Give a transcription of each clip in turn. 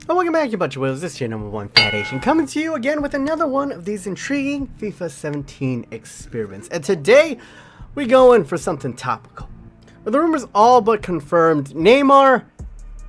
And welcome back, you bunch of wheels. This is your #1 Fat Asian coming to you again with another one of these intriguing FIFA 17 experiments. And today, we going for something topical. With the rumors all but confirmed, Neymar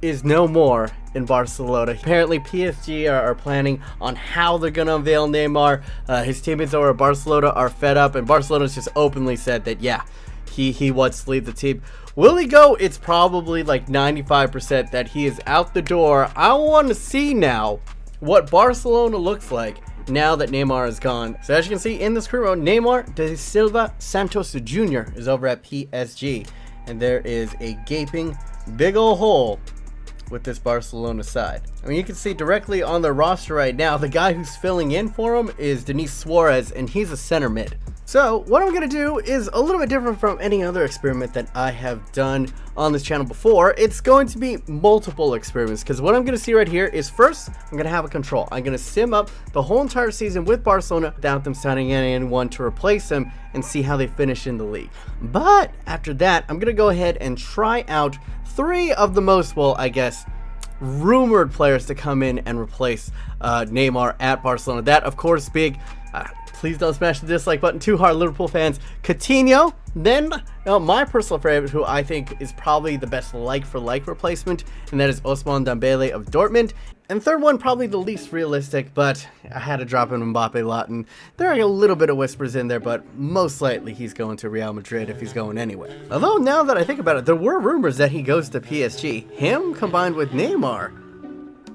is no more in Barcelona. Apparently, PSG are planning on how they're going to unveil Neymar. His teammates over at Barcelona are fed up, and Barcelona's just openly said that, yeah, he wants to leave the team. Will he go? It's probably like 95% that he is out the door. I want to see now what Barcelona looks like now that Neymar is gone. So as you can see in this crew, Neymar da Silva Santos Jr. is over at PSG. And there is a gaping big ol' hole with this Barcelona side. I mean, you can see directly on the roster right now, the guy who's filling in for him is Denis Suarez, and he's a center mid. So what I'm going to do is a little bit different from any other experiment that I have done on this channel before. It's going to be multiple experiments, because what I'm going to see right here is first, I'm going to have a control. I'm going to sim up the whole entire season with Barcelona without them signing anyone to replace them and see how they finish in the league. But after that, I'm going to go ahead and try out 3 of the most, well, I guess, rumored players to come in and replace Neymar at Barcelona. That, of course, big... please don't smash the dislike button too hard, Liverpool fans. Coutinho, then my personal favorite, who I think is probably the best like-for-like replacement, and that is Ousmane Dembele of Dortmund. And third one, probably the least realistic, but I had to drop in Mbappe a lot, and there are a little bit of whispers in there, but most likely he's going to Real Madrid if he's going anywhere. Although now that I think about it, there were rumors that he goes to PSG. Him combined with Neymar,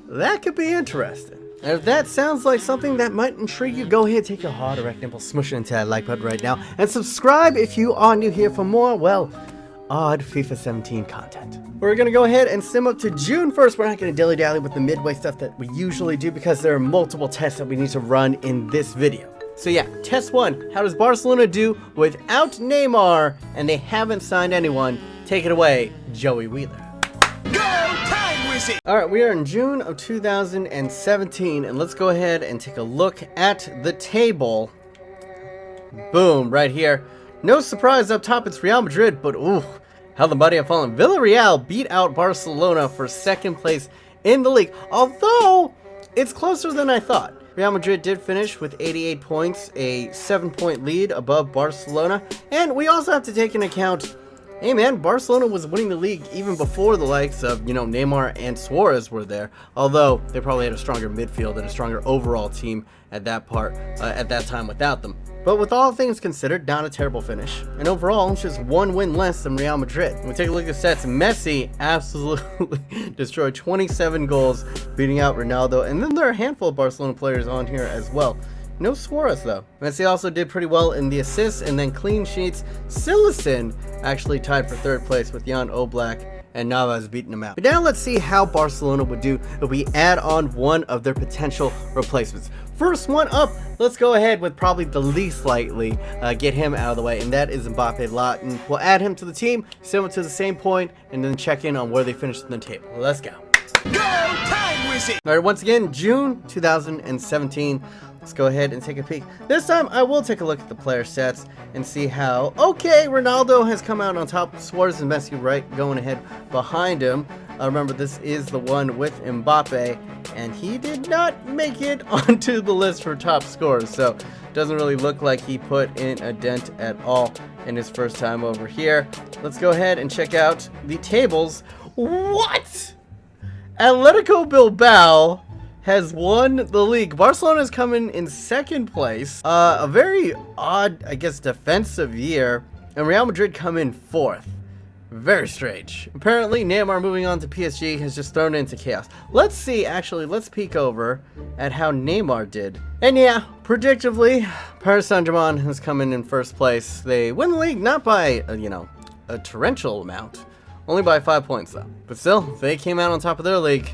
that could be interesting. And if that sounds like something that might intrigue you, go ahead, take your hard erect nipple, smush it into that like button right now, and subscribe if you are new here for more, well, odd FIFA 17 content. We're going to go ahead and sim up to June 1st. We're not going to dilly-dally with the midway stuff that we usually do because there are multiple tests that we need to run in this video. So yeah, test 1. How does Barcelona do without Neymar and they haven't signed anyone? Take it away, Joey Wheeler. Alright, we are in June of 2017, and let's go ahead and take a look at the table. Boom, right here. No surprise up top, it's Real Madrid, but ooh, how the mighty have fallen. Villarreal beat out Barcelona for 2nd place in the league, although it's closer than I thought. Real Madrid did finish with 88 points, a 7-point lead above Barcelona, and we also have to take into account, hey man, Barcelona was winning the league even before the likes of, Neymar and Suarez were there. Although they probably had a stronger midfield and a stronger overall team at that time without them. But with all things considered, not a terrible finish. And overall, it's just 1 win less than Real Madrid. When we take a look at the stats, Messi absolutely destroyed 27 goals, beating out Ronaldo. And then there are a handful of Barcelona players on here as well. No Suarez though. Messi also did pretty well in the assists and then clean sheets. Silesen actually tied for 3rd place with Jan Oblak and Navas beating him out. But now let's see how Barcelona would do if we add on one of their potential replacements. First one up, let's go ahead with probably the least likely, get him out of the way, and that is Mbappe Latin. We'll add him to the team, send him to the same point, and then check in on where they finished in the table. Let's go. Alright, once again, June 2017. Let's go ahead and take a peek. This time, I will take a look at the player stats and see how, okay, Ronaldo has come out on top. Suarez and Messi right going ahead behind him. Remember, this is the one with Mbappe, and he did not make it onto the list for top scorers, so doesn't really look like he put in a dent at all in his first time over here. Let's go ahead and check out the tables. What? Atletico Bilbao has won the league. Barcelona is coming in 2nd place. A very odd, I guess, defensive year. And Real Madrid come in 4th. Very strange. Apparently, Neymar moving on to PSG has just thrown it into chaos. Let's see, actually, let's peek over at how Neymar did. And yeah, predictably, Paris Saint-Germain has come in 1st place. They win the league, not by, a torrential amount. Only by 5 points, though. But still, they came out on top of their league.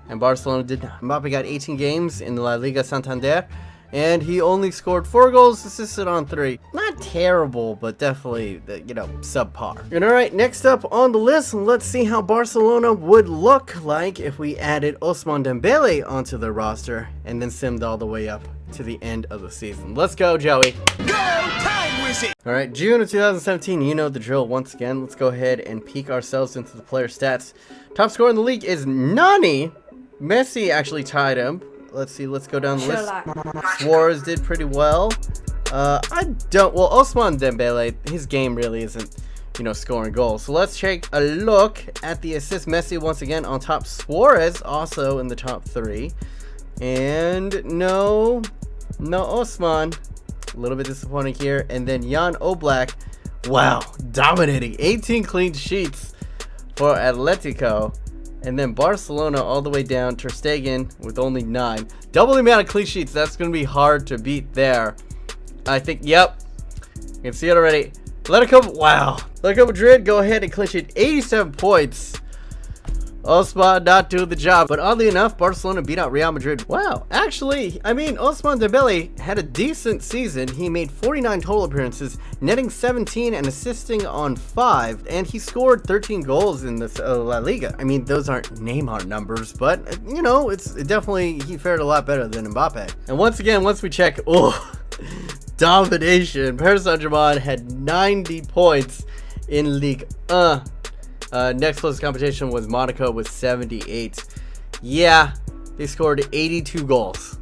And Barcelona did not. Mbappe got 18 games in the La Liga Santander, and he only scored 4 goals, assisted on 3. Not terrible, but definitely, subpar. And alright, next up on the list, let's see how Barcelona would look like if we added Ousmane Dembele onto the roster, and then simmed all the way up to the end of the season. Let's go, Joey. Go, time wizard! Alright, June of 2017, you know the drill once again. Let's go ahead and peek ourselves into the player stats. Top scorer in the league is Nani. Messi actually tied him. Let's see, let's go down the list. Suarez did pretty well. Well, Ousmane Dembele, his game really isn't, scoring goals. So let's take a look at the assist. Messi once again on top. Suarez also in the top 3. And no Ousmane. A little bit disappointing here. And then Jan Oblak, wow, dominating. 18 clean sheets for Atletico. And then Barcelona all the way down. Ter Stegen with only 9. Double the amount of clean sheets. That's going to be hard to beat there. I think, yep. You can see it already. Atletico Madrid go ahead and clinch it. 87 points. Ousmane not doing the job. But oddly enough, Barcelona beat out Real Madrid. Wow. Actually, Ousmane Dembele had a decent season. He made 49 total appearances, netting 17 and assisting on 5. And he scored 13 goals in this La Liga. Those aren't Neymar numbers, but, it's definitely, he fared a lot better than Mbappe. And once again, once we check, domination. Paris Saint-Germain had 90 points in Ligue 1. Next closest competition was Monaco with 78. Yeah, they scored 82 goals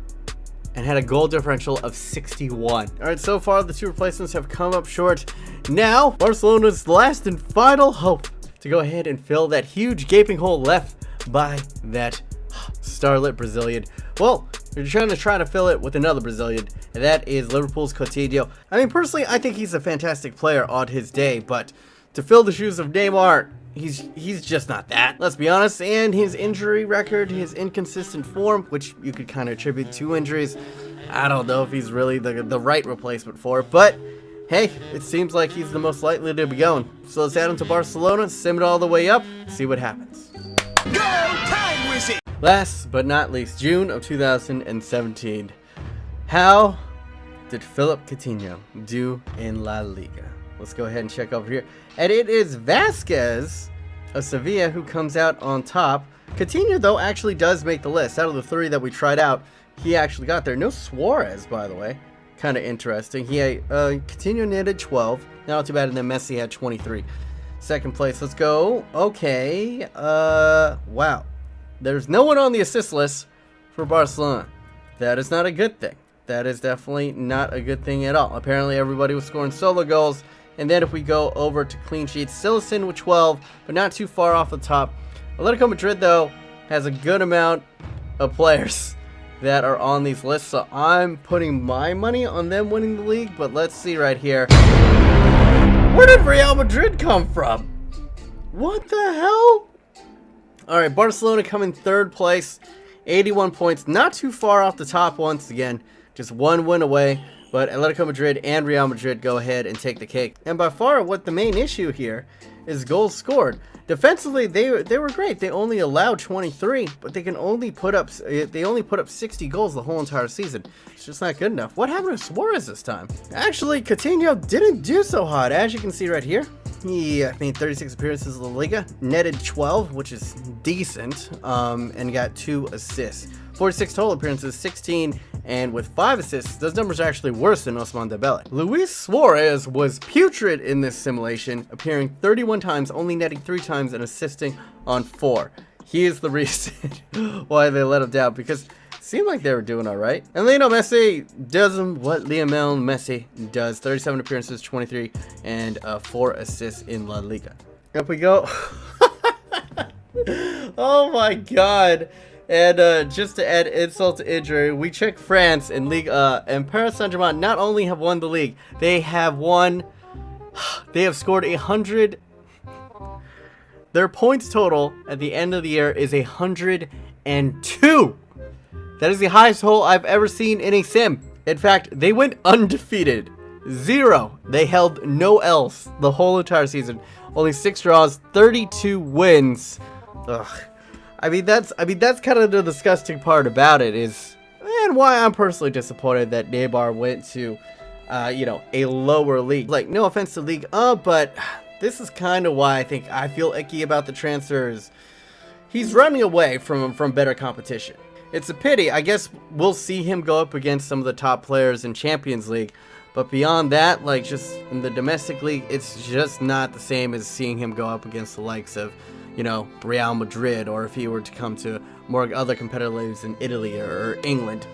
and had a goal differential of 61. All right, so far the 2 replacements have come up short. Now, Barcelona's last and final hope to go ahead and fill that huge gaping hole left by that starlit Brazilian. Well, they're trying to fill it with another Brazilian, and that is Liverpool's Coutinho. Personally, I think he's a fantastic player on his day, but to fill the shoes of Neymar, he's just not that. Let's be honest. And his injury record, his inconsistent form, which you could kind of attribute to injuries, I don't know if he's really the right replacement for it, but hey, it seems like he's the most likely to be going. So let's add him to Barcelona, sim it all the way up, see what happens. Go time wizard! Last but not least, June of 2017. How did Philippe Coutinho do in La Liga? Let's go ahead and check over here. And it is Vasquez of Sevilla who comes out on top. Coutinho, though, actually does make the list. Out of the 3 that we tried out, he actually got there. No Suarez, by the way. Kind of interesting. Coutinho netted 12. Not too bad. And then Messi had 23. Second place. Let's go. Okay. Wow. There's no one on the assist list for Barcelona. That is not a good thing. That is definitely not a good thing at all. Apparently, everybody was scoring solo goals. And then if we go over to clean sheets, Silicin with 12, but not too far off the top. Atletico Madrid, though, has a good amount of players that are on these lists, so I'm putting my money on them winning the league. But let's see right here. Where did Real Madrid come from? What the hell? All right, Barcelona come in 3rd place, 81 points, not too far off the top once again, just 1 win away. But Atletico Madrid and Real Madrid go ahead and take the cake. And by far, what the main issue here is goals scored. Defensively, they were great. They only allowed 23, but they only put up 60 goals the whole entire season. It's just not good enough. What happened to Suarez this time? Actually, Coutinho didn't do so hot, as you can see right here. He made 36 appearances in La Liga, netted 12, which is decent, and got 2 assists. 46 total appearances, 16, and with 5 assists, those numbers are actually worse than Ousmane Dembele. Luis Suarez was putrid in this simulation, appearing 31 times, only netting 3 times, and assisting on 4. He is the reason why they let him down, because it seemed like they were doing all right. And Lionel Messi does what Lionel Messi does. 37 appearances, 23, and 4 assists in La Liga. Up we go. Oh my god. And just to add insult to injury, we check France in Ligue 1, and Paris Saint-Germain not only have won the league, they have scored 100. Their points total at the end of the year is 102. That is the highest total I've ever seen in a sim. In fact, they went undefeated. 0. They held no L's the whole entire season. Only 6 draws, 32 wins. Ugh. That's kind of the disgusting part about it is, and why I'm personally disappointed that Neymar went to, a lower league. Like, no offense to League but this is kind of why I feel icky about the transfers. He's running away from better competition. It's a pity. I guess we'll see him go up against some of the top players in Champions League, but beyond that, like just in the domestic league, it's just not the same as seeing him go up against the likes of, you know, Real Madrid, or if he were to come to more other competitive leagues in Italy or England.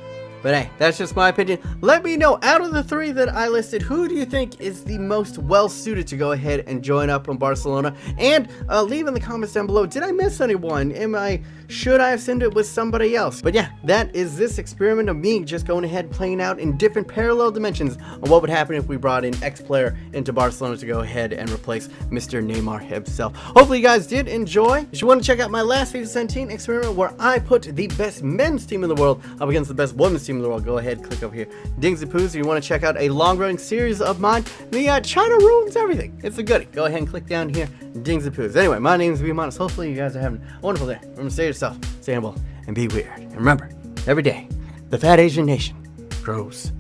But hey, that's just my opinion. Let me know, out of the three that I listed, who do you think is the most well-suited to go ahead and join up on Barcelona? And leave in the comments down below, did I miss anyone? Should I have sent it with somebody else? But yeah, that is this experiment of me just going ahead playing out in different parallel dimensions on what would happen if we brought in X player into Barcelona to go ahead and replace Mr. Neymar himself. Hopefully you guys did enjoy. If you want to check out my last FIFA 17 experiment where I put the best men's team in the world up against the best women's team in the world, go ahead, click over here. Dings and Poos, if you want to check out a long-running series of mine, the China Ruins Everything. It's a goodie. Go ahead and click down here, Dings and Poos. Anyway, my name is B-Monis. Hopefully you guys are having a wonderful day. Remember to stay yourself, stay humble, and be weird. And remember, every day, the fat Asian nation grows